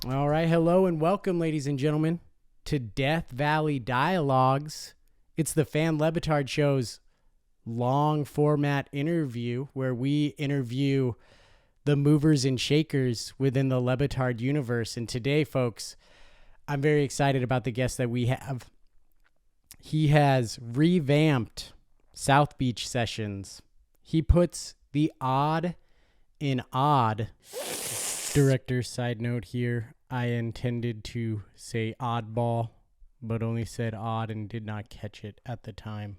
All right. Hello and welcome, ladies and gentlemen, to Death Valley Dialogues. It's the Fan Lebitard Show's long format interview where we interview the movers and shakers within the Lebitard universe. And today, folks, I'm very excited about the guest that we have. He has revamped South Beach Sessions. He puts the odd in odd. Director side note here. I intended to say oddball, but only said odd and did not catch it at the time.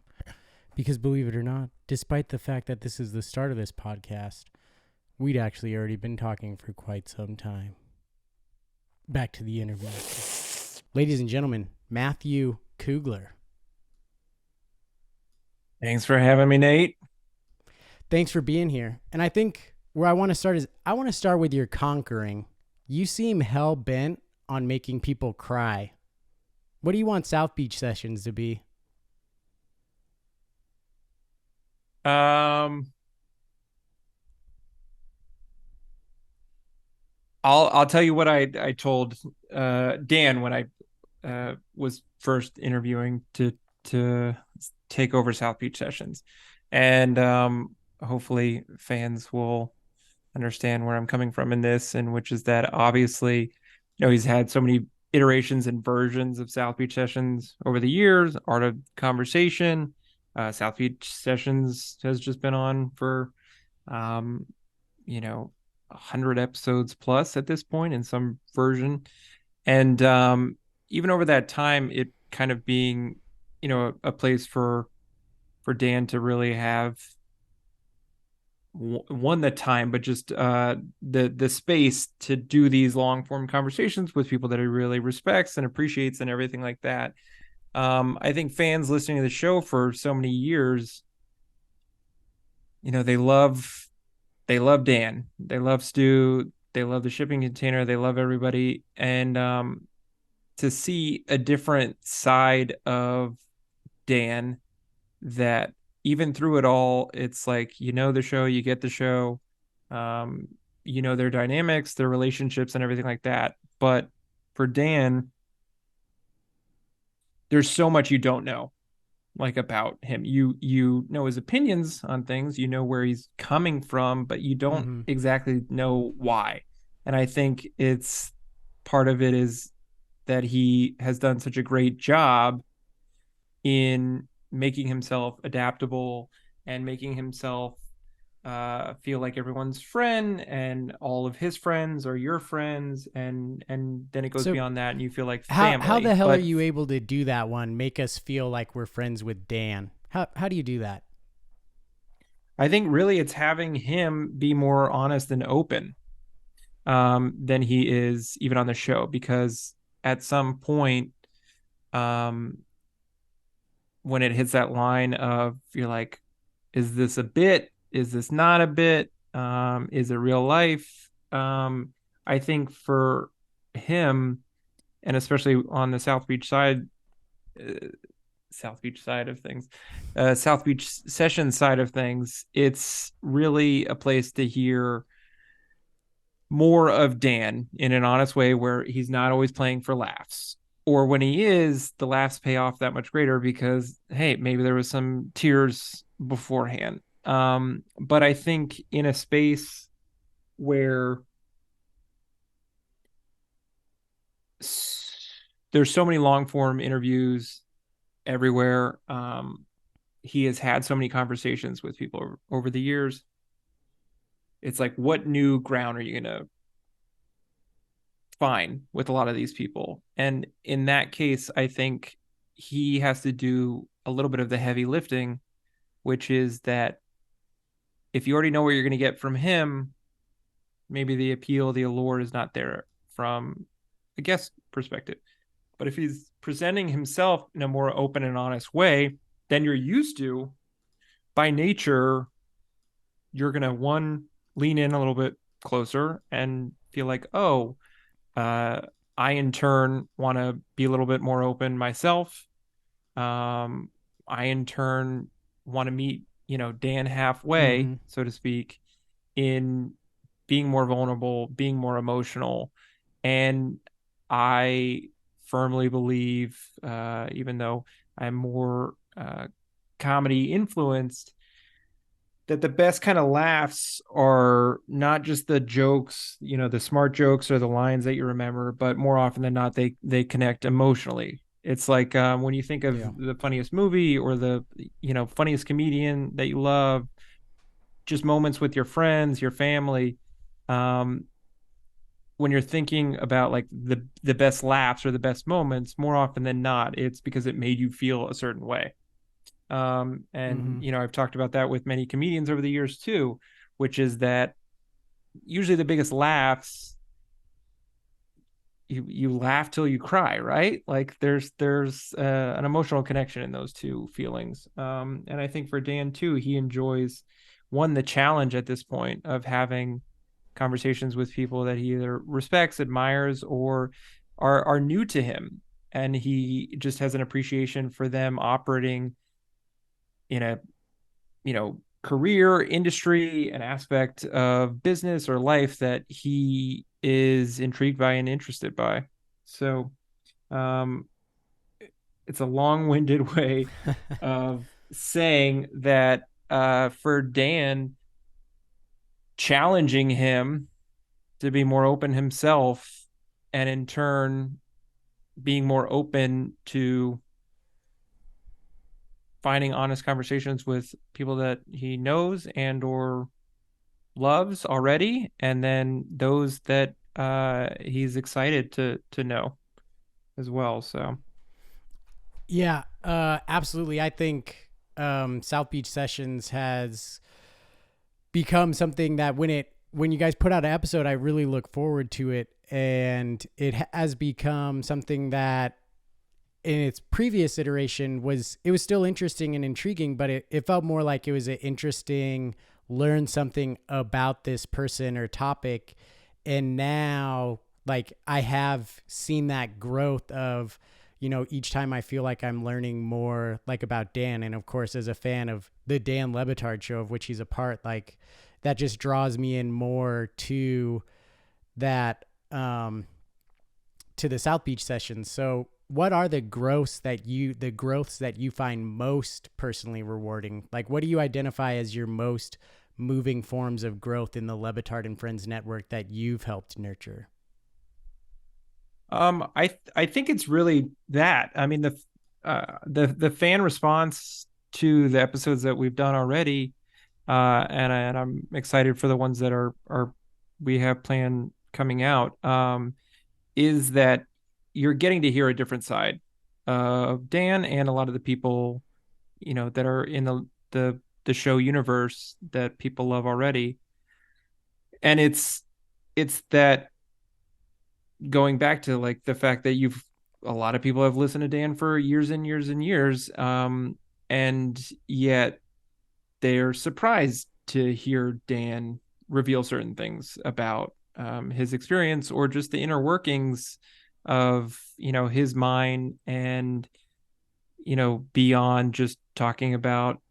Because believe it or not, despite the fact that this is the start of this podcast, we'd actually already been talking for quite some time. Back to the interview. Ladies and gentlemen, Matthew Kugler. Thanks for having me, Nate. Thanks for being here. And I think where I want to start is I want to start with your conquering. You seem hell-bent on making people cry. What do you want South Beach Sessions to be? I'll tell you what I told Dan when I was first interviewing to take over South Beach Sessions, and hopefully fans will understand where I'm coming from in this, and which is that obviously, he's had so many iterations and versions of South Beach Sessions over the years. Art of Conversation, South Beach Sessions has just been on for, 100 episodes plus at this point in some version, and even over that time, it kind of being, a place for Dan to really have one the time, but just the space to do these long form conversations with people that he really respects and appreciates and everything like that. I think fans listening to the show for so many years, they love Dan, they love Stu, they love the shipping container, they love everybody, and to see a different side of Dan that even through it all, it's like, the show, you get the show, their dynamics, their relationships and everything like that. But for Dan, there's so much you don't know, like, about him. You know his opinions on things, you know where he's coming from, but you don't Mm-hmm. exactly know why. And I think it's part of it is that he has done such a great job in making himself adaptable and making himself feel like everyone's friend, and all of his friends are your friends, and then it goes So beyond that and you feel like how the family. hell are But you able to do that one? Make us feel like we're friends with Dan. How do you do that? I think really it's having him be more honest and open than he is even on the show, because at some point, um, when it hits that line of, you're like, is this a bit? Is this not a bit? Is it real life? I think for him, and especially on the uh, South Beach side of things, South Beach session side of things, it's really a place to hear more of Dan in an honest way, where he's not always playing for laughs. Or when he is, the laughs pay off that much greater because, hey, maybe there was some tears beforehand. But I think in a space where there's so many long form interviews everywhere, he has had so many conversations with people over the years. It's like, what new ground are you going to fine with a lot of these people? And in that case, I think he has to do a little bit of the heavy lifting, which is that if you already know what you're going to get from him, maybe the appeal, the allure is not there from a guest perspective. But if he's presenting himself in a more open and honest way than you're used to, by nature, you're going to, one, lean in a little bit closer and feel like, oh, uh, I in turn want to be a little bit more open myself. I in turn want to meet, Dan Mm-hmm. halfway, so to speak, in being more vulnerable, being more emotional, And I firmly believe, even though I'm more comedy influenced, that the best kind of laughs are not just the jokes, the smart jokes or the lines that you remember, but more often than not, they connect emotionally. It's like when you think of Yeah. the funniest movie or the funniest comedian that you love, just moments with your friends, your family. Um, when you're thinking about like the best laughs or the best moments, more often than not, it's because it made you feel a certain way. And Mm-hmm. I've talked about that with many comedians over the years too, which is that usually the biggest laughs, you laugh till you cry, right? Like there's an emotional connection in those two feelings. And I think for Dan too, he enjoys one, the challenge at this point of having conversations with people that he either respects, admires, or are new to him, and he just has an appreciation for them operating in a career, industry, an aspect of business or life that he is intrigued by and interested by. So um, it's a long-winded way of saying that for Dan, challenging him to be more open himself, and in turn being more open to finding honest conversations with people that he knows and or loves already, and then those that he's excited to know as well. So Yeah, absolutely. I think South Beach Sessions has become something that when you guys put out an episode, I really look forward to it, and it has become something that in its previous iteration was still interesting and intriguing, but it felt more like it was an interesting learn something about this person or topic. And now like I have seen that growth of, each time I feel like I'm learning more like about Dan. And of course, as a fan of the Dan Lebitard show, of which he's a part, like that just draws me in more to that, to the South Beach sessions. So what are the growths that you find most personally rewarding? Like what do you identify as your most moving forms of growth in the Lebitard and Friends network that you've helped nurture? I think it's really that. I mean, the fan response to the episodes that we've done already, and I'm excited for the ones that are we have planned coming out. Is that you're getting to hear a different side of Dan and a lot of the people, that are in the show universe that people love already. And it's that going back to like the fact that a lot of people have listened to Dan for years and years and years, and yet they're surprised to hear Dan reveal certain things about his experience or just the inner workings of his mind, and beyond just talking about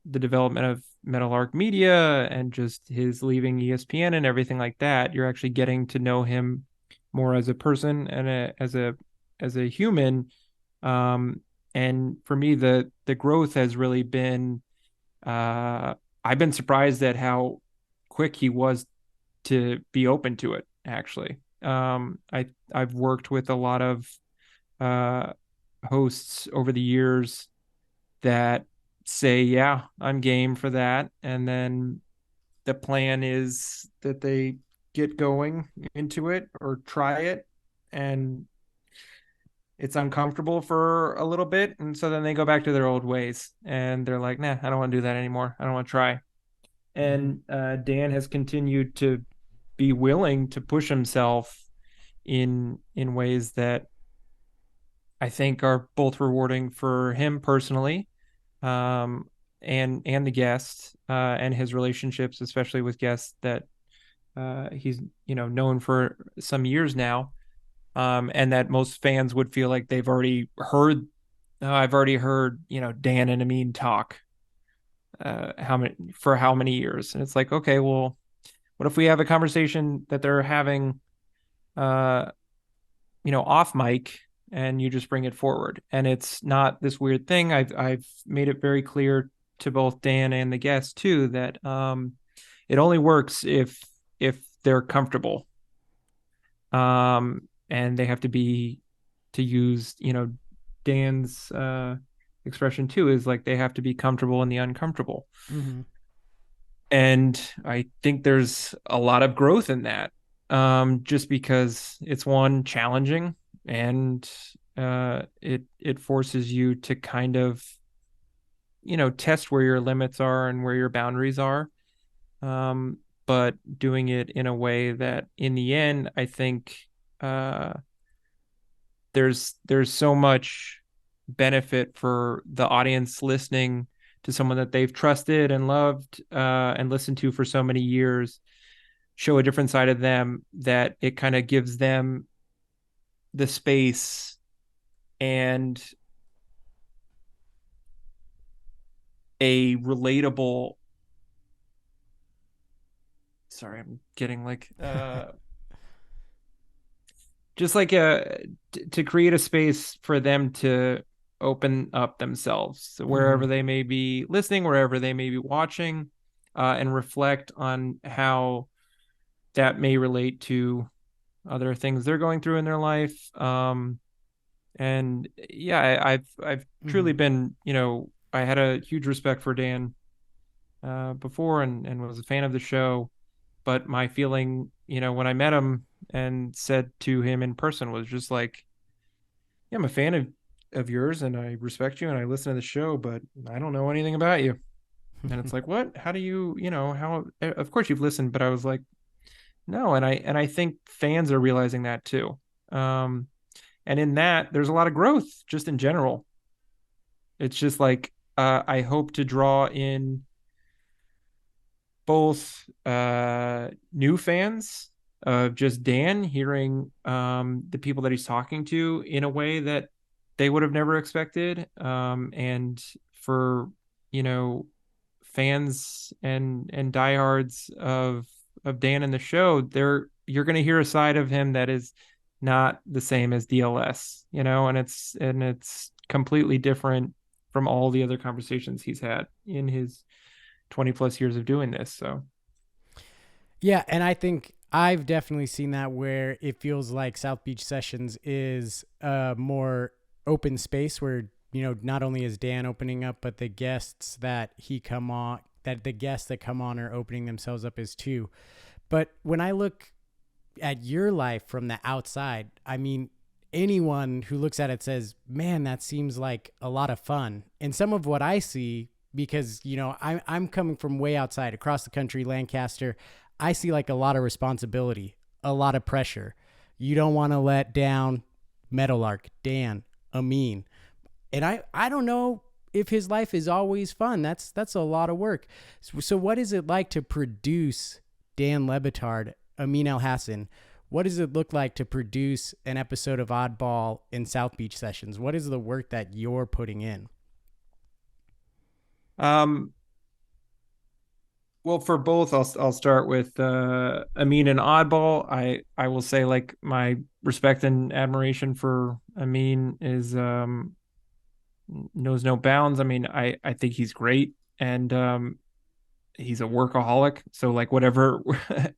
the development of Meadowlark Media and just his leaving ESPN and everything like that. You're actually getting to know him more as a person and as a human. Um, and for me, the growth has really been. I've been surprised at how quick he was to be open to it. Actually, I've worked with a lot of uh, hosts over the years that say, yeah, I'm game for that. And then the plan is that they get going into it or try it, and it's uncomfortable for a little bit. And so then they go back to their old ways and they're like, nah, I don't want to do that anymore. I don't want to try. Mm-hmm. And Dan has continued to be willing to push himself in ways that I think are both rewarding for him personally, um, and the guests, and his relationships, especially with guests that he's known for some years now, and that most fans would feel like they've already heard. I've already heard Dan and Amin talk how many years, and it's like, okay, well, what if we have a conversation that they're having off mic, and you just bring it forward. And it's not this weird thing. I've made it very clear to both Dan and the guests too that it only works if they're comfortable. And they have to be, to use, Dan's expression too, is like they have to be comfortable in the uncomfortable. Mm-hmm. And I think there's a lot of growth in that, just because it's one, challenging, and it forces you to kind of test where your limits are and where your boundaries are, but doing it in a way that in the end I think uh, there's so much benefit for the audience listening to someone that they've trusted and loved, and listened to for so many years, show a different side of them, that it kind of gives them the space and a relatable, sorry, I'm getting like just like to create a space for them to open up themselves Mm-hmm. wherever they may be listening, wherever they may be watching, and reflect on how that may relate to other things they're going through in their life. And yeah, I've truly Mm-hmm. been, I had a huge respect for Dan before, and was a fan of the show. But my feeling, when I met him and said to him in person, was just like, yeah, I'm a fan of yours, and I respect you, and I listen to the show, but I don't know anything about you. And it's like, what? How do you, how? Of course you've listened, but I was like, no. And I think fans are realizing that too. Um, and in that, there's a lot of growth just in general. It's just like, I hope to draw in both new fans of just Dan, hearing the people that he's talking to in a way that they would have never expected, and for you know fans and diehards of Dan in the show, you're going to hear a side of him that is not the same as DLS, and it's completely different from all the other conversations he's had in his 20 plus years of doing this. So, Yeah, and I think I've definitely seen that where it feels like South Beach Sessions is a more open space where, not only is Dan opening up, but the guests that the guests that come on are opening themselves up as too. But when I look at your life from the outside, I mean, anyone who looks at it says, man, that seems like a lot of fun. And some of what I see, because, I'm coming from way outside across the country, Lancaster, I see like a lot of responsibility, a lot of pressure. You don't want to let down Meadowlark, Dan, Amin. And I don't know if his life is always fun. That's a lot of work. So what is it like to produce Dan Lebitard, Amin El Hassan? What does it look like to produce an episode of Oddball in South Beach Sessions? What is the work that you're putting in? um, well, for both, I'll start with Amin and Oddball. I will say, like, my respect and admiration for Amin is knows no bounds. I mean, I think he's great, and he's a workaholic. So, like, whatever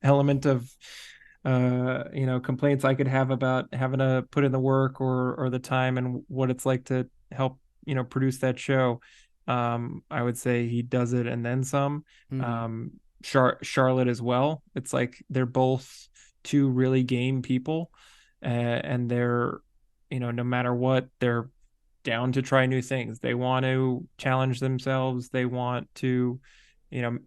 element of complaints I could have about having to put in the work or the time and what it's like to help produce that show, I would say he does it and then some. Mm-hmm. Charlotte as well. It's like they're both two really game people, and they're, no matter what, they're down to try new things. They want to challenge themselves. They want to,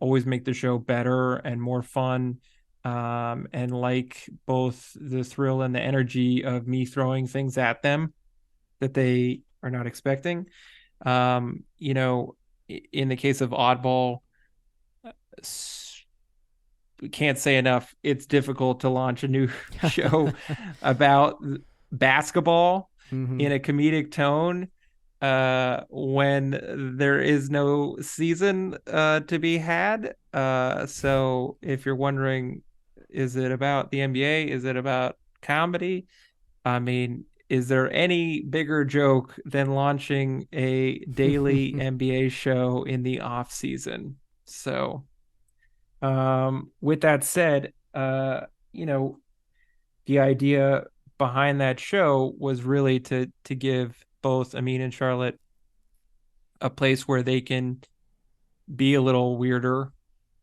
always make the show better and more fun. And like both the thrill and the energy of me throwing things at them that they are not expecting. In the case of Oddball, can't say enough. It's difficult to launch a new show about basketball Mm-hmm. in a comedic tone, when there is no season to be had. So if you're wondering, is it about the NBA? Is it about comedy? I mean, is there any bigger joke than launching a daily NBA show in the off season? So, with that said, you know, the idea behind that show was really to give both Amin and Charlotte a place where they can be a little weirder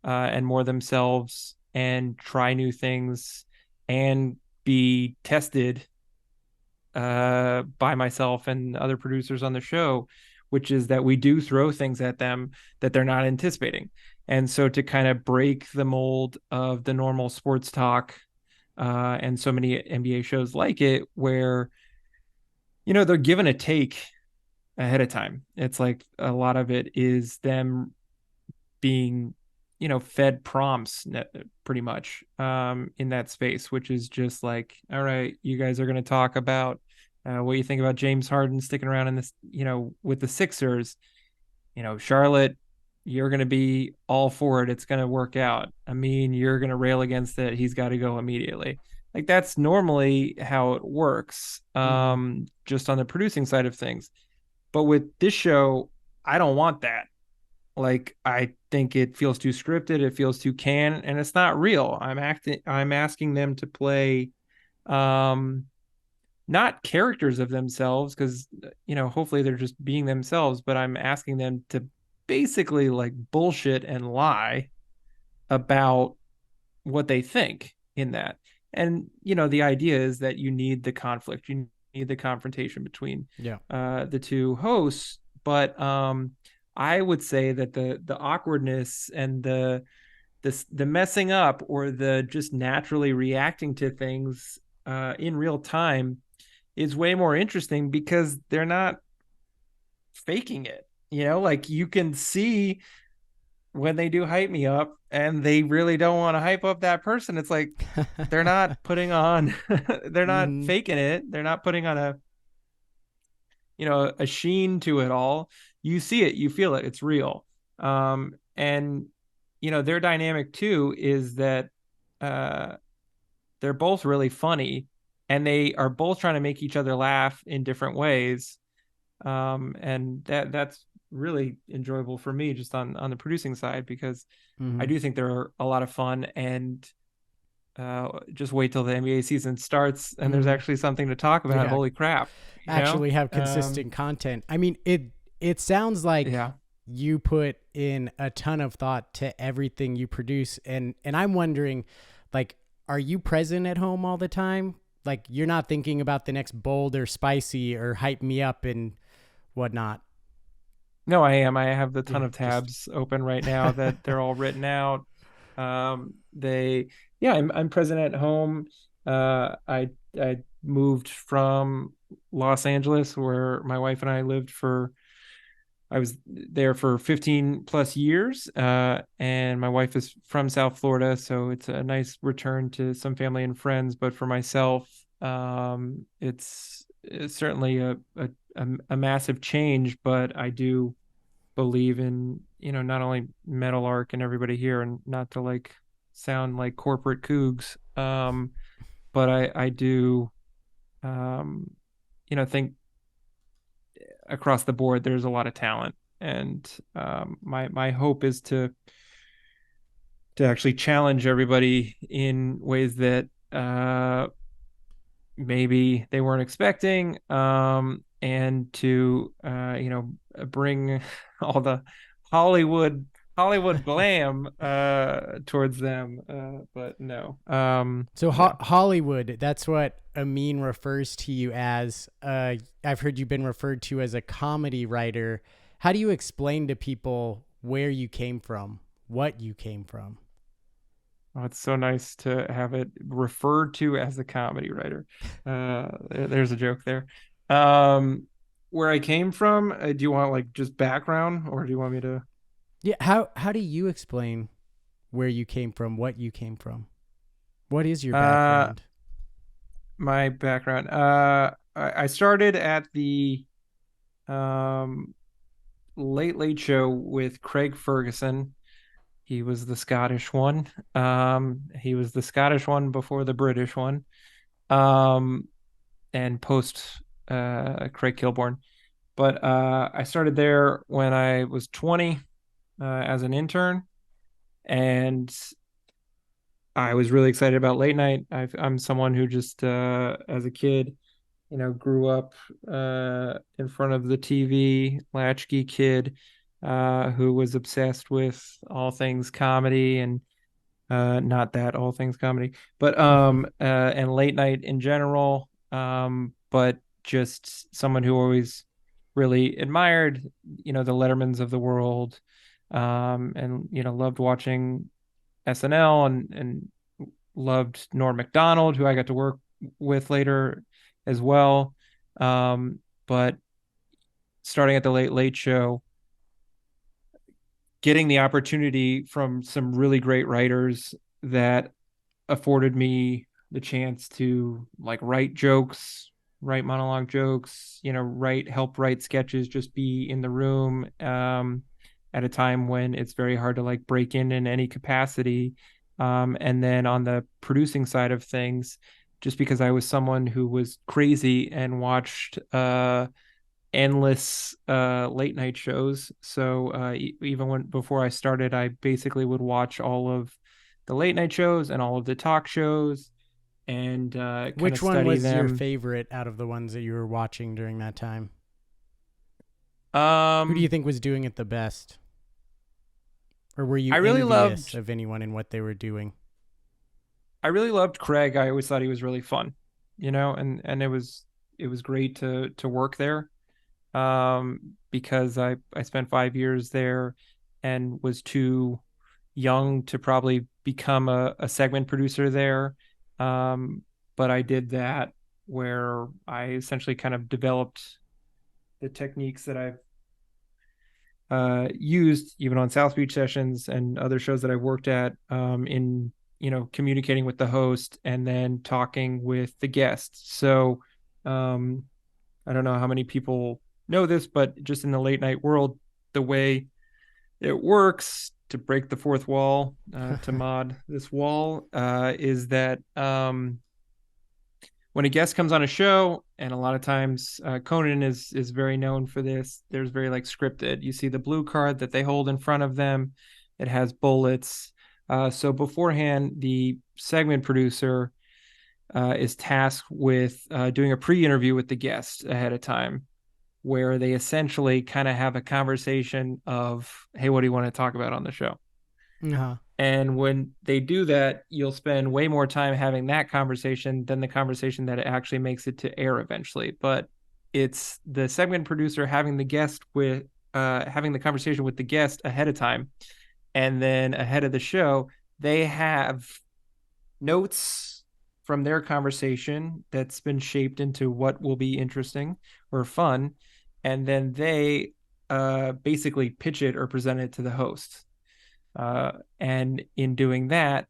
and more themselves and try new things and be tested by myself and other producers on the show, which is that we do throw things at them that they're not anticipating. And so to kind of break the mold of the normal sports talk and so many NBA shows like it, where, they're given a take ahead of time. It's like a lot of it is them being fed prompts pretty much in that space, which is just like, all right, you guys are going to talk about what you think about James Harden sticking around in this, with the Sixers. Charlotte, you're going to be all for it. It's going to work out. I mean, you're going to rail against it. He's got to go immediately. Like, that's normally how it works, just on the producing side of things. But with this show, I don't want that. Like, I think it feels too scripted, it feels too canned, and it's not real. I'm asking them to play not characters of themselves, because hopefully they're just being themselves, but I'm asking them to basically like bullshit and lie about what they think in that. And the idea is that you need the conflict, you need the confrontation between the two hosts. But I would say that the awkwardness and the messing up, or the just naturally reacting to things in real time, is way more interesting, because they're not faking it. Like, you can see when they do hype me up and they really don't want to hype up that person. It's like, they're not putting on they're not faking it. They're not putting on a sheen to it all. You see it, you feel it, it's real. And their dynamic too is that they're both really funny, and they are both trying to make each other laugh in different ways. And that's really enjoyable for me, just on the producing side, because I do think they're a lot of fun. And just wait till the NBA season starts and there's actually something to talk about. Yeah. Holy crap. Actually have consistent content. I mean, it sounds like you put in a ton of thought to everything you produce. And I'm wondering, like, are you present at home all the time? Like, you're not thinking about the next bold or spicy or hype me up and whatnot? No, I am. I have the ton of tabs open right now that they're all written out. I'm present at home. I moved from Los Angeles, where my wife and I lived I was there for 15 plus years. And my wife is from South Florida, so it's a nice return to some family and friends. But for myself, it's certainly a massive change. But I do believe in, not only Meadowlark and everybody here, and not to like sound like corporate cougs, but I do think across the board there's a lot of talent. And my hope is to actually challenge everybody in ways that maybe they weren't expecting, and to bring all the Hollywood glam towards them, but no. Hollywood, that's what Amin refers to you as. I've heard you've been referred to as a comedy writer. How do you explain to people where you came from, what you came from? Oh, it's so nice to have it referred to as a comedy writer. There's a joke there. Where I came from, do you want like just background, or do you want me to? Yeah. How do you explain where you came from, what you came from? What is your background? My background. I started at the Late Late Show with Craig Ferguson. He was the Scottish one. He was the Scottish one before the British one. and post Craig Kilborn. But I started there when I was 20 as an intern, and I was really excited about late night. I'm someone who just, as a kid, grew up in front of the TV, latchkey kid, who was obsessed with all things comedy and not that all things comedy, but and late night in general. But just someone who always really admired, the Lettermans of the world, and loved watching SNL and loved Norm Macdonald, who I got to work with later as well. But starting at the Late Late Show, getting the opportunity from some really great writers that afforded me the chance to like write jokes, write monologue jokes, help write sketches, just be in the room, at a time when it's very hard to like break in any capacity. And then on the producing side of things, just because I was someone who was crazy and watched endless late night shows. So even when before I started, I basically would watch all of the late night shows and all of the talk shows and kind of Which one study was your them. favorite out of the ones that you were watching during that time? Who do you Um, think was doing it the best? Or were you I really envious loved of anyone in what they were doing? I really loved Craig. I always thought he was really fun, and it was great to work there, because I spent 5 years there and was too young to probably become a segment producer there. Um, but I did that where I essentially kind of developed the techniques that I've used even on South Beach sessions and other shows that I've worked at, in communicating with the host and then talking with the guests. So um, I don't know how many people know this, but just in the late night world, the way it works to break the fourth wall, to mod this wall, is that when a guest comes on a show, and a lot of times Conan is very known for this. There's very like scripted. You see the blue card that they hold in front of them. It has bullets. So beforehand, the segment producer is tasked with doing a pre-interview with the guest ahead of time, where they essentially kind of have a conversation of, hey, what do you want to talk about on the show? Uh-huh. And when they do that, you'll spend way more time having that conversation than the conversation that actually makes it to air eventually. But it's the segment producer having the conversation with the guest ahead of time, and then ahead of the show, they have notes from their conversation that's been shaped into what will be interesting or fun, and then they basically pitch it or present it to the host. And in doing that,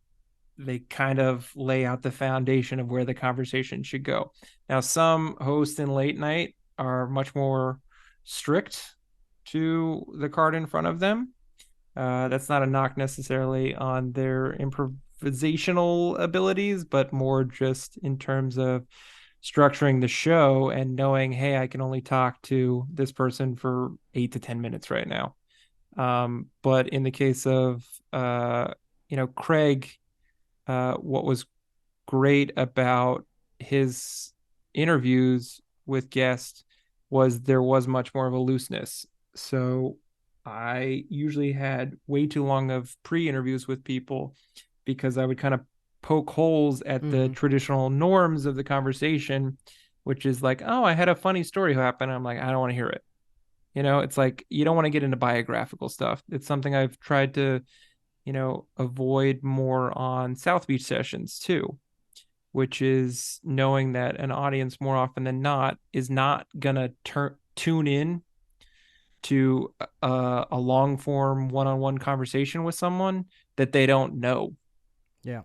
they kind of lay out the foundation of where the conversation should go. Now, some hosts in late night are much more strict to the card in front of them. That's not a knock necessarily on their improvisational abilities, but more just in terms of structuring the show and knowing, hey, I can only talk to this person for 8 to 10 minutes right now. But in the case of Craig, what was great about his interviews with guests was there was much more of a looseness. So I usually had way too long of pre-interviews with people because I would kind of poke holes at the Mm-hmm. traditional norms of the conversation, which is like, oh, I had a funny story happen. I'm like, I don't want to hear it. It's like you don't want to get into biographical stuff. It's something I've tried to, avoid more on South Beach sessions too, which is knowing that an audience more often than not is not gonna tune in to a long form one-on-one conversation with someone that they don't know. Yeah.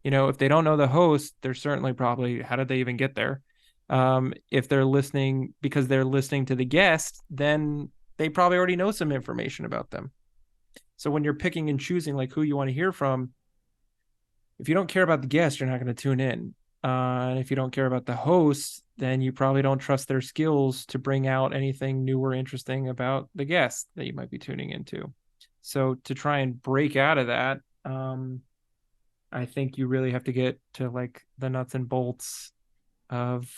If they don't know the host, they're certainly probably, how did they even get there? If they're listening because they're listening to the guest, then they probably already know some information about them. So when you're picking and choosing like who you want to hear from, if you don't care about the guest, you're not going to tune in. And if you don't care about the host, then you probably don't trust their skills to bring out anything new or interesting about the guest that you might be tuning into. So to try and break out of that, I think you really have to get to like the nuts and bolts of,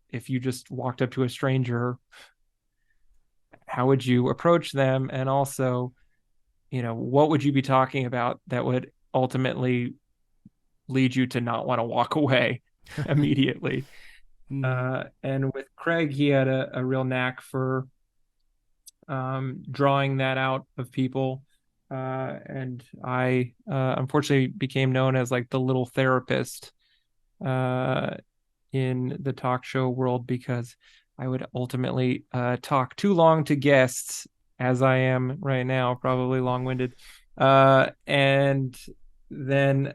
if you just walked up to a stranger, how would you approach them? And also, what would you be talking about that would ultimately lead you to not want to walk away immediately? And with Craig, he had a real knack for drawing that out of people. And I unfortunately became known as like the little therapist in the talk show world, because I would ultimately talk too long to guests, as I am right now, probably long-winded. And then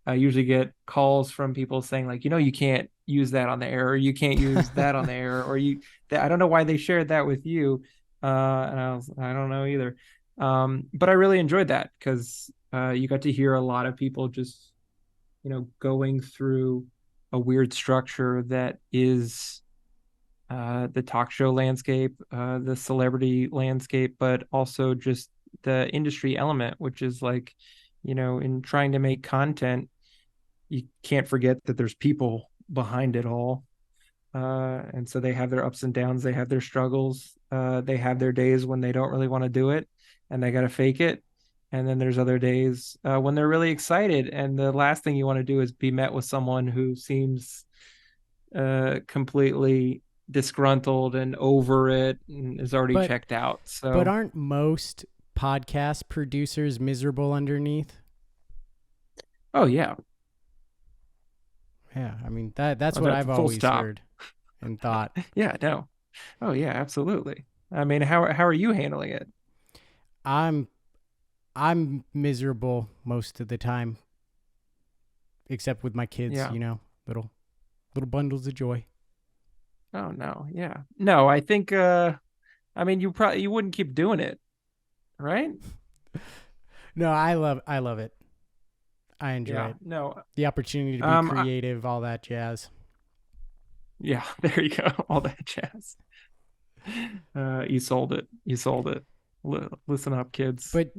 I usually get calls from people saying like, you can't use that on the air, or you can't use that on the air, or I don't know why they shared that with you. And I don't know either. But I really enjoyed that because you got to hear a lot of people just, going through a weird structure that is the talk show landscape, the celebrity landscape, but also just the industry element, which is like, in trying to make content, you can't forget that there's people behind it all. And so they have their ups and downs, they have their struggles, they have their days when they don't really want to do it and they got to fake it. And then there's other days when they're really excited. And the last thing you want to do is be met with someone who seems completely disgruntled and over it and is already checked out. But aren't most podcast producers miserable underneath? Oh, yeah. Yeah, I mean that's what I've always heard and thought. Yeah, no. Oh yeah, absolutely. I mean, how are you handling it? I'm miserable most of the time, except with my kids. Yeah. Little bundles of joy. Oh no, yeah, no. I think. I mean, you wouldn't keep doing it, right? No, I love it. I enjoy it. No, the opportunity to be creative, all that jazz. Yeah, there you go, all that jazz. You sold it. You sold it. Listen up, kids. But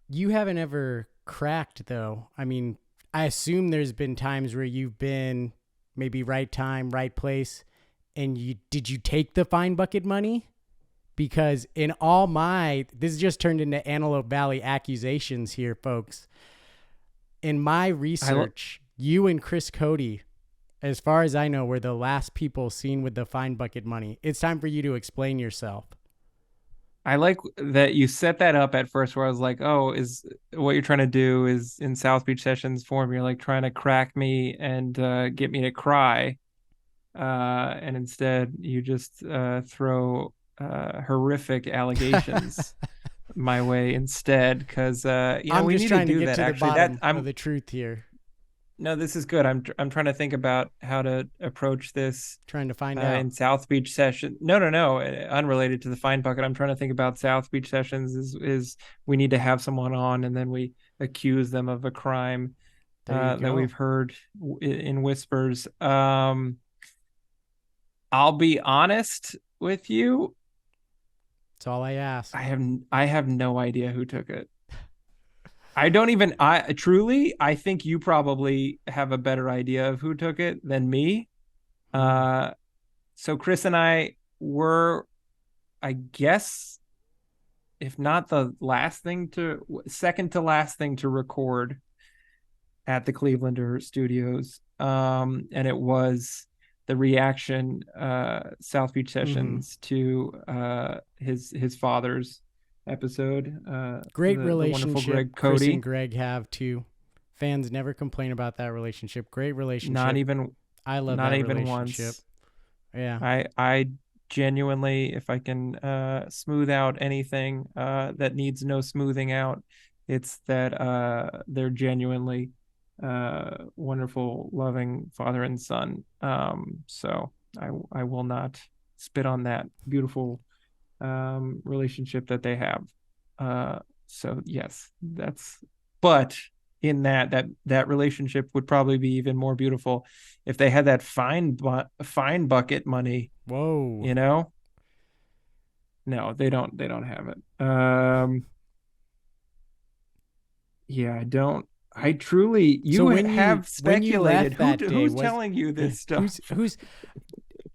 you haven't ever cracked, though. I mean, I assume there's been times where you've been maybe right time, right place, and did you take the fine bucket money? Because this just turned into Antelope Valley accusations here, folks. In my research, you and Chris Cody, as far as I know, were the last people seen with the fine bucket money. It's time for you to explain yourself. I like that you set that up at first where I was like, oh, is what you're trying to do is in South Beach Sessions form, you're like trying to crack me and get me to cry. And instead you just throw horrific allegations my way instead, because I'm we just need trying to do get that. to Actually, the bottom of the truth here. No, this is good. I'm trying to think about how to approach this. Trying to find out in South Beach Session. No, unrelated to the fine bucket. I'm trying to think about South Beach Sessions. Is we need to have someone on, and then we accuse them of a crime that we've heard in whispers. I'll be honest with you. That's all I ask. I have no idea who took it. I think you probably have a better idea of who took it than me. So Chris and I were, I guess, if not the second to last thing to record at the Clevelander studios. And it was the reaction, South Beach Sessions to his father's episode. Great the relationship wonderful Greg Cody. Chris and Greg have too. Fans never complain about that relationship. Great relationship. I love that relationship. Once. Yeah. I genuinely, if I can smooth out anything that needs no smoothing out, it's that they're genuinely wonderful, loving father and son. So I will not spit on that beautiful relationship that they have. So yes, but in that relationship would probably be even more beautiful if they had that fine bucket money, Whoa. you know? No, they don't have it. Yeah, I don't. I truly, So you have when you speculated. left that day, Who's was telling you this stuff? who's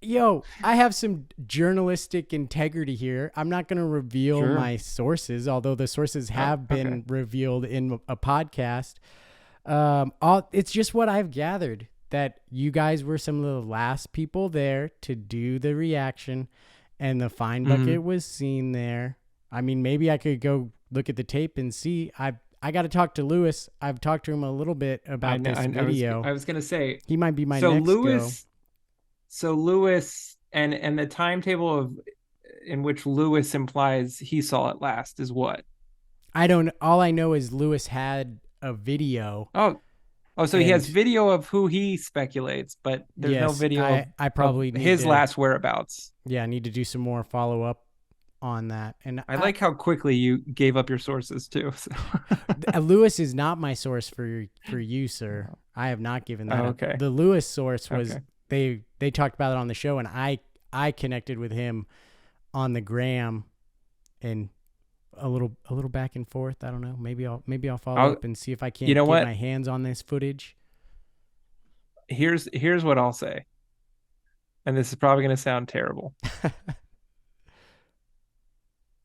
yo, I have some journalistic integrity here. I'm not going to reveal Sure. my sources, although the sources Oh, have okay. been revealed in a podcast. It's just what I've gathered, that you guys were some of the last people there to do the reaction, and the fine Hmm. bucket was seen there. I mean, maybe I could go look at the tape and see. I got to talk to Lewis. I've talked to him a little bit I about know. this I video. was gonna say. He might be my So next go. Lewis. So Lewis and the timetable of in which Lewis implies he saw it last is what? I don't. All I know is Lewis had a video, Oh, oh, so he has and video of who he speculates, but there's no yes, video I of probably need his to. last whereabouts. Yeah, I need to do some more follow up on that. And I like how quickly you gave up your sources too. So. Lewis is not my source for you, sir. I have not given that Oh, up. okay. The Lewis source was Okay. they talked about it on the show, and I connected with him on the gram, and a little back and forth. I don't know. Maybe I'll follow I'll, up and see if I you can't know get what? my hands on this footage. Here's what I'll say. And this is probably going to sound terrible.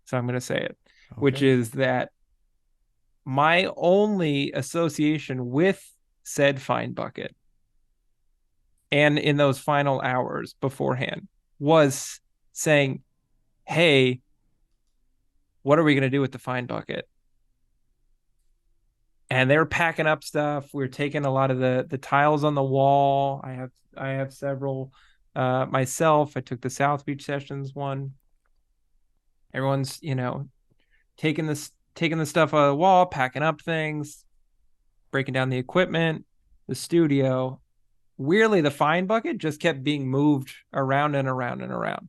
So I'm going to say it, which Okay. is that my only association with said fine bucket and in those final hours beforehand was saying, "Hey, what are we going to do with the fine bucket?" And they were packing up stuff. We were taking a lot of the tiles on the wall. I have several myself. I took the South Beach Sessions one. Everyone's, taking the stuff out of the wall, packing up things, breaking down the equipment, the studio. Weirdly, the fine bucket just kept being moved around and around and around.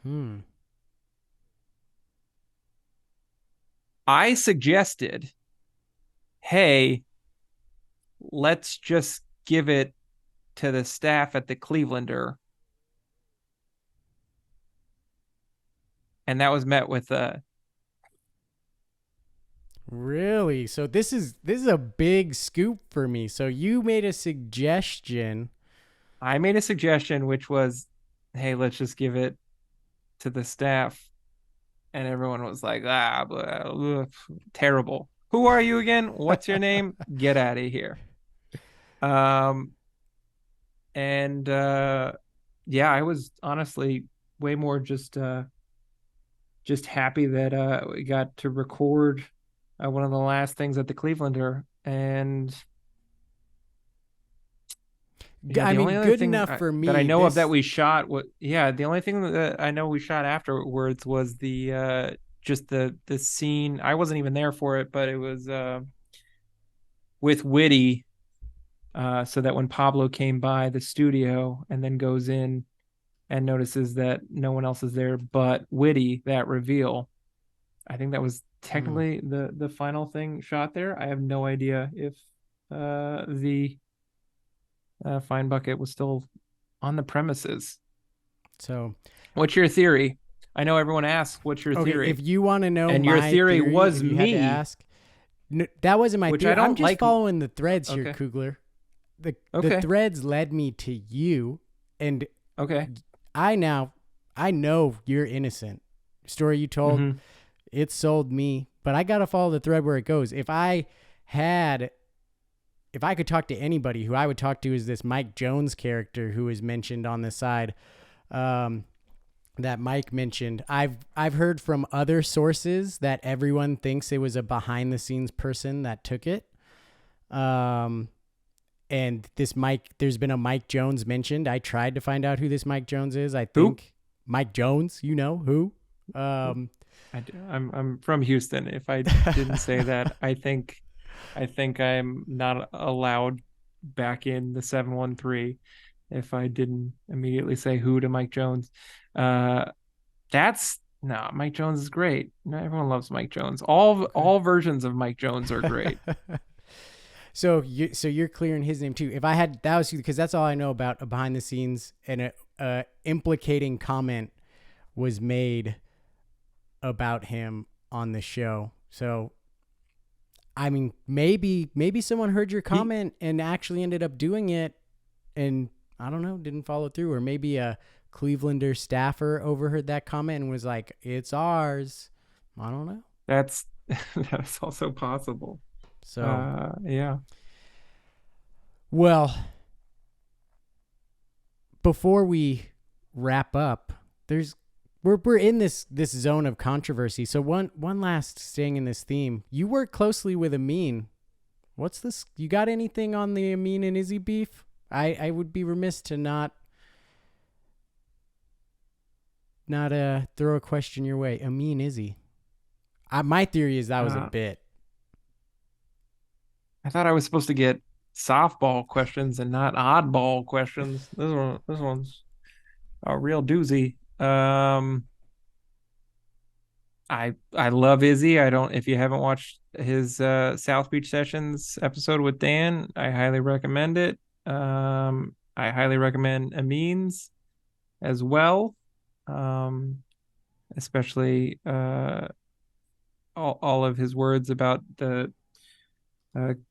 Hmm. I suggested, hey, let's just give it to the staff at the Clevelander. And that was met with Really? So this is a big scoop for me. So you made a suggestion. I made a suggestion, which was, hey, let's just give it to the staff. And everyone was like, blah, blah, terrible. Who are you again? What's your name? Get out of here. Um, and yeah, I was honestly way more just happy that we got to record one of the last things at the Clevelander. And yeah, I the only mean, other good thing enough for that I me. know of that This we shot, the only thing that I know we shot afterwards was the just the scene. I wasn't even there for it, but it was with Whitty, so that when Pablo came by the studio and then goes in and notices that no one else is there but Whitty, that reveal. I think that was hmm. technically the final thing shot there. I have no idea if the fine bucket was still on the premises. So What's your theory? I know everyone asks, what's your okay, if theory? you want to know And your my theory theory, was if you had to me, ask, that wasn't my which theory. I I'm don't just like. following the threads here, Okay. Kugler. The Okay. threads led me to you, and Okay. I know you're innocent. Story you told, Mm-hmm. it sold me, but I gotta follow the thread where it goes. If I could talk to anybody, who I would talk to is this Mike Jones character who is mentioned on the side. That Mike mentioned. I've heard from other sources that everyone thinks it was a behind the scenes person that took it. Um, and there's been a Mike Jones mentioned. I tried to find out who this Mike Jones is. I Who? think Mike Jones, you know who? Um, I'm from Houston. If I didn't say that, I think I'm not allowed back in the 713 if I didn't immediately say who to Mike Jones. Uh, that's no, Mike Jones is great. No, everyone loves Mike Jones. All okay. all versions of Mike Jones are great. So you're clearing his name too. If I had that was because that's all I know about a behind the scenes, and a implicating comment was made about him on the show. So I mean, maybe someone heard your He comment and actually ended up doing it, and I don't know, didn't follow through, or maybe a Clevelander staffer overheard that comment and was like, "It's ours." I don't know. that's that's also possible. So, Yeah. well, before we wrap up, there's we're in this zone of controversy. So one last staying in this theme. You work closely with Amin. What's this? You got anything on the Amin and Izzy beef? I would be remiss to not throw a question your way. Amin, Izzy. My theory is that was a Uh, bit. I thought I was supposed to get softball questions and not oddball questions. This one's a real doozy. I love Izzy. I don't if you haven't watched his South Beach Sessions episode with Dan, I highly recommend it. I highly recommend Amin's as well. Um, Especially all of his words about the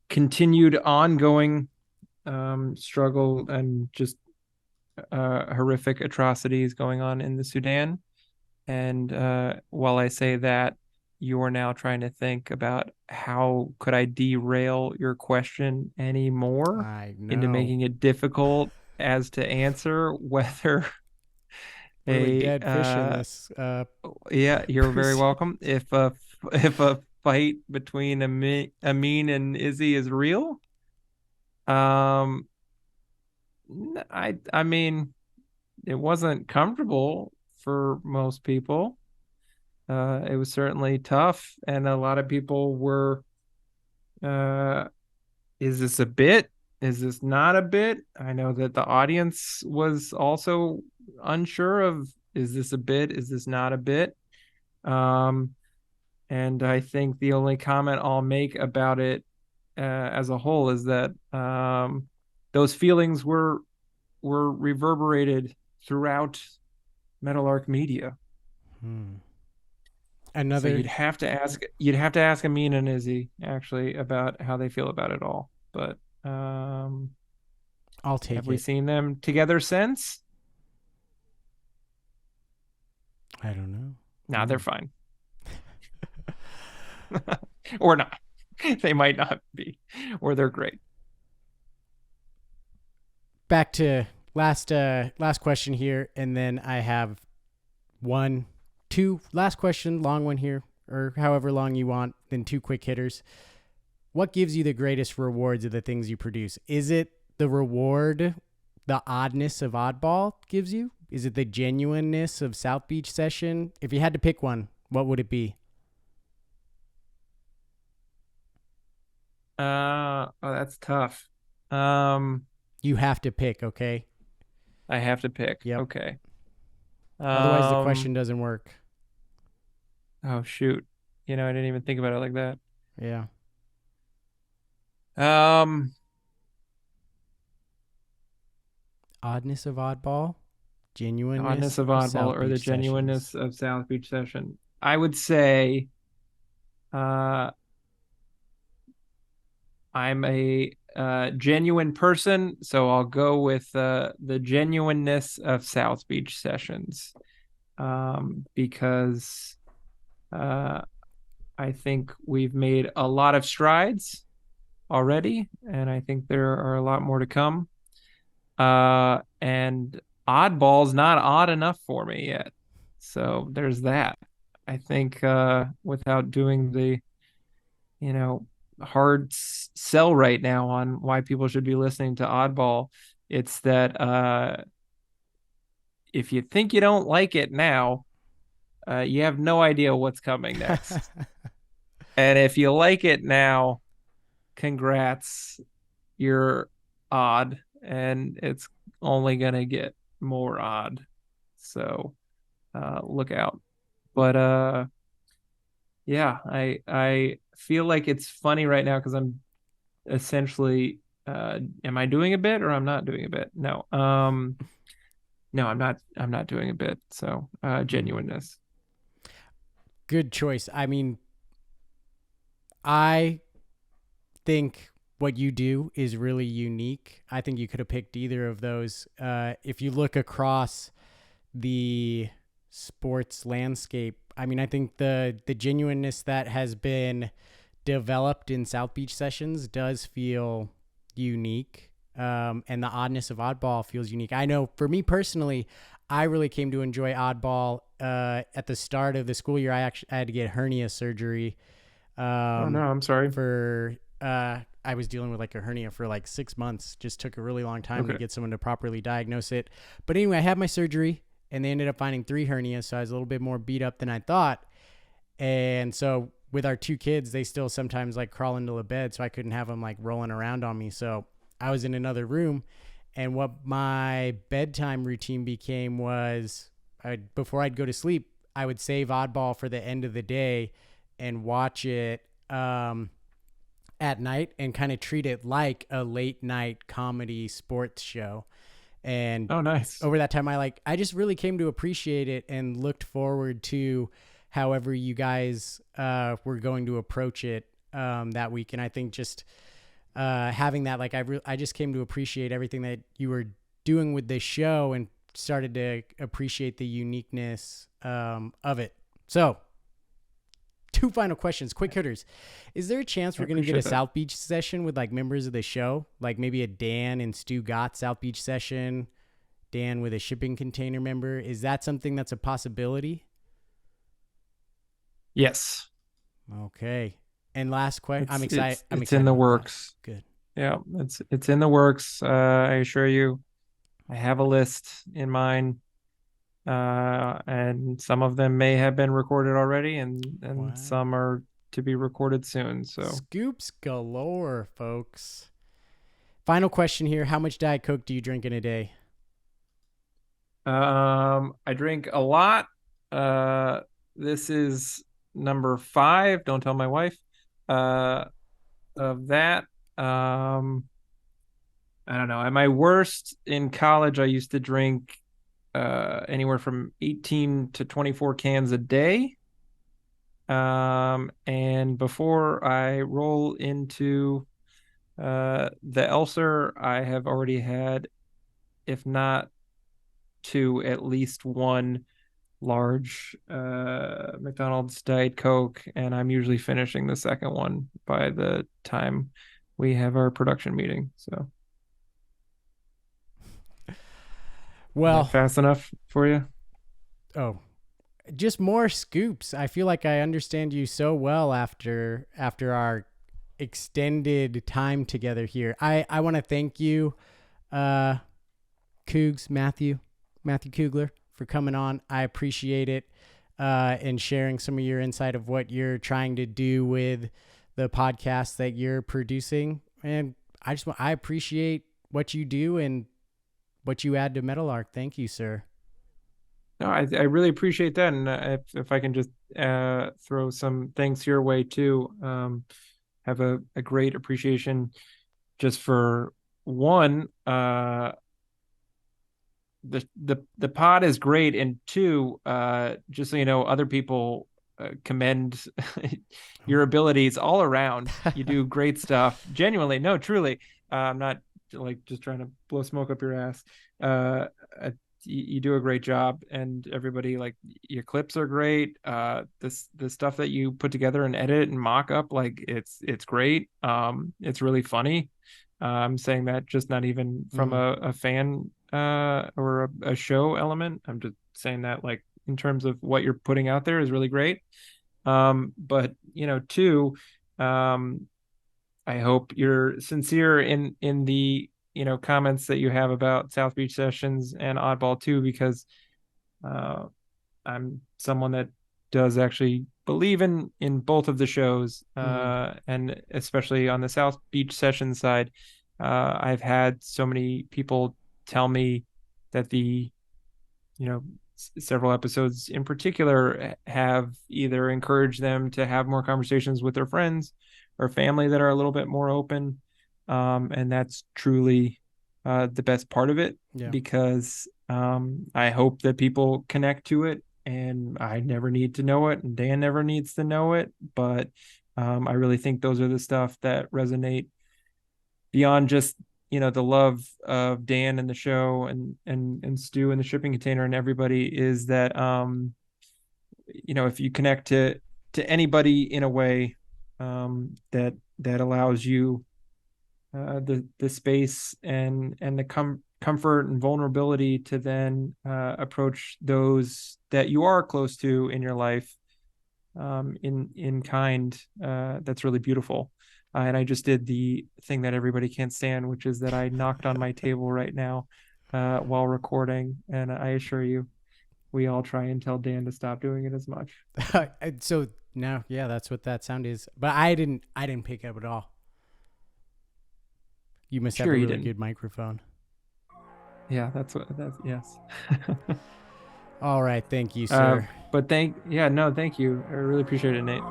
continued ongoing struggle and just horrific atrocities going on in the Sudan. And while I say that, you are now trying to think about how could I derail your question anymore I into know. making it difficult as to answer whether What are we a dead fish in this yeah, you're very pursuit? welcome. If a fight between Amin and Izzy is real, um, I mean it wasn't comfortable for most people. It was certainly tough, and a lot of people were, uh, is this a bit? Is this not a bit? I know that the audience was also unsure of, is this a bit? Is this not a bit? Um, and I think the only comment I'll make about it as a whole is that those feelings were reverberated throughout Meadowlark Media. Hmm. So Another. you'd have to ask Amin and Izzy actually about how they feel about it all. But I'll have take we it. seen them together since? I don't know. Nah, they're fine. Or not. They might not be. Or they're great. Back to last question here, and then I have one, two last question, long one here, or however long you want. Then two quick hitters. What gives you the greatest rewards of the things you produce? Is it the reward, the oddness of Oddball gives you? Is it the genuineness of South Beach Session? If you had to pick one, what would it be? Oh, that's tough. Um, You have to pick, okay? I have to pick. Yep. Okay. Otherwise, the question Um, doesn't work. oh shoot. I didn't even think about it like that. Yeah. Um, Oddness of Oddball, Oddness genuineness of of Oddball South or the Beach Sessions. genuineness of South Beach Session. I would say uh I'm a genuine person, so I'll go with the genuineness of South Beach Sessions, because uh, I think we've made a lot of strides already, and I think there are a lot more to come. And Oddball's not odd enough for me yet, so there's that. I think without doing the you know, hard sell right now on why people should be listening to Oddball. It's that if you think you don't like it now, you have no idea what's coming next. And if you like it now, congrats, you're odd, and it's only gonna get more odd. So look out. But yeah, I feel like it's funny right now because I'm essentially, am I doing a bit or I'm not doing a bit? No. No, I'm not doing a bit. So, Mhm. genuineness. Good choice. I mean, I think what you do is really unique. I think you could have picked either of those. If you look across the sports landscape, I mean, I think the genuineness that has been developed in South Beach sessions does feel unique. And the oddness of Oddball feels unique. I know for me personally, I really came to enjoy Oddball at the start of the school year. I had to get hernia surgery Oh no, um, I'm sorry. for I was dealing with like a hernia for like 6 months. Just took a really long time to Okay. get someone to properly diagnose it. But anyway, I had my surgery, and they ended up finding 3 hernias, so I was a little bit more beat up than I thought. And so with our 2 kids, they still sometimes like crawl into the bed, so I couldn't have them like rolling around on me. So I was in another room, and what my bedtime routine became was before I'd go to sleep, I would save Oddball for the end of the day and watch it at night and kind of treat it like a late night comedy sports show. And Oh, nice. over that time, I just really came to appreciate it and looked forward to however you guys were going to approach it that week. And I think just having that, I just came to appreciate everything that you were doing with this show and started to appreciate the uniqueness of it. So, 2 final questions, quick hitters. Is there a chance I we're going to get a appreciate that. South Beach session with like members of the show? Like maybe a Dan and Stu Gott South Beach session, Dan with a shipping container member. Is that something that's a possibility? Yes. Okay. And last question. I'm It's excited. it's I'm it's in excited the about that. works. Good. Yeah, it's in the works. I assure you. I have a list in mind, and some of them may have been recorded already, and Wow. some are to be recorded soon. So, Scoops galore, folks. Final question here. How much Diet Coke do you drink in a day? I drink a lot. Uh, this is number 5. Don't tell my wife. Uh, of that. Um, I don't know. At my worst in college, I used to drink anywhere from 18 to 24 cans a day. And before I roll into the Elser, I have already had, if not two, at least one large McDonald's Diet Coke, and I'm usually finishing the second one by the time we have our production meeting. So, is that Well, fast enough for you? oh, just more scoops. I feel like I understand you so well after our extended time together here. I want to thank you, uh, Matthew Kugler, for coming on. I appreciate it and sharing some of your insight of what you're trying to do with the podcast that you're producing. And I appreciate what you do and what you add to Meadowlark. Thank you, sir. No, I really appreciate that, and if I can just throw some thanks your way too. Have a great appreciation just for one, the pod is great, and two, just so you know, other people commend your abilities all around. You do great stuff. Genuinely, no, truly. I'm not like just trying to blow smoke up your ass. Uh, uh, you do a great job, and everybody, like, your clips are great. This the stuff that you put together and edit and mock up, like, it's great. It's really funny. I'm saying that just not even from Mm-hmm. a fan or a show element. I'm just saying that, like, in terms of what you're putting out there is really great. But two, um, I hope you're sincere in the comments that you have about South Beach Sessions and Oddball too, because uh, I'm someone that does actually believe in both of the shows, Mm-hmm. and especially on the South Beach Sessions side. I've had so many people tell me that the several episodes in particular have either encouraged them to have more conversations with their friends or family that are a little bit more open. And that's truly the best part of it, Yeah. because I hope that people connect to it, and I never need to know it, and Dan never needs to know it. But I really think those are the stuff that resonate beyond just, the love of Dan and the show, and Stu and the shipping container and everybody, is that if you connect to anybody in a way that allows you the space and the comfort and vulnerability to then approach those that you are close to in your life, in kind, that's really beautiful. And I just did the thing that everybody can't stand, which is that I knocked on my table right now while recording. And I assure you, we all try and tell Dan to stop doing it as much. So now, yeah, that's what that sound is. But I didn't pick it up at all. You must have Sure, a you really didn't. good microphone. Yeah, that's yes. All right, thank you, sir. But no, thank you. I really appreciate it, Nate.